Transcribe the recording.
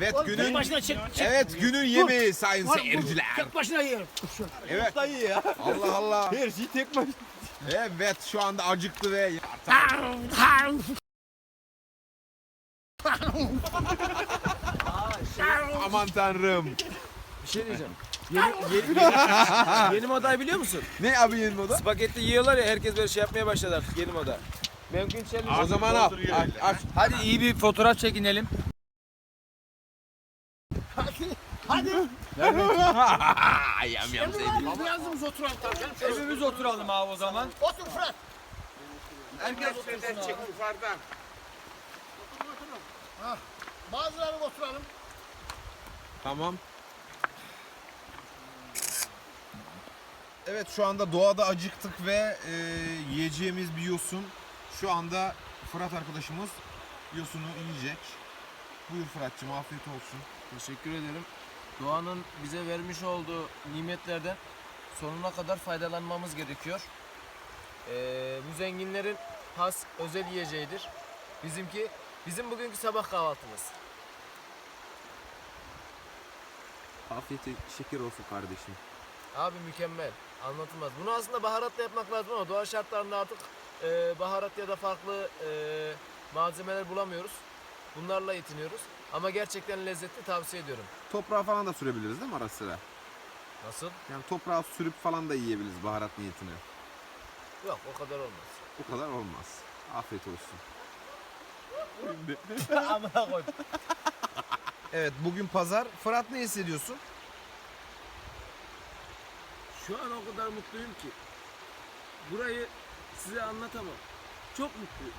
Evet Tek günün başına çek. Evet günün yemeği sayın seyirciler. Tek başına yiyelim. Evet. Dayı ya. Allah Allah. Her şey tek başına. Evet şu anda acıktı ve aman tanrım. Bir şey diyeceğim. Yeni modayı biliyor musun? Ne abi yeni moda? Spagetti yiyorlar ya, herkes böyle şey yapmaya başladı artık, yeni moda. Mümkün challenge. O zaman al. Aç. Hadi iyi bir fotoğraf çekinelim. Hadi. Yam yam sevdiğim. Beyazımız oturalım. Hepimiz oturalım abi o zaman. Otur Fırat. Herkes otursun abi. yukarıdan. Bazıları oturalım. Tamam. Evet şu anda doğada acıktık ve yiyeceğimiz bir yosun. Şu anda Fırat arkadaşımız yosunu yiyecek. Buyur Fırat'cığım afiyet olsun. Teşekkür ederim. Doğanın bize vermiş olduğu nimetlerden sonuna kadar faydalanmamız gerekiyor. Bu zenginlerin has özel yiyeceğidir. Bizim bugünkü sabah kahvaltımız. Afiyet şeker olsun kardeşim. Abi mükemmel. Anlatılmaz. Bunu aslında baharatla yapmak lazım ama doğa şartlarında artık baharat ya da farklı malzemeler bulamıyoruz. Bunlarla yetiniyoruz. Ama gerçekten lezzetli, tavsiye ediyorum. Toprağa falan da sürebiliriz değil mi ara sıra? Nasıl? Yani toprağa sürüp falan da yiyebiliriz baharat niyetine. Yok, o kadar olmaz. O kadar olmaz. Afiyet olsun. Amına koy. Evet bugün pazar. Fırat ne hissediyorsun? Şu an o kadar mutluyum ki burayı size anlatamam. Çok mutluyum.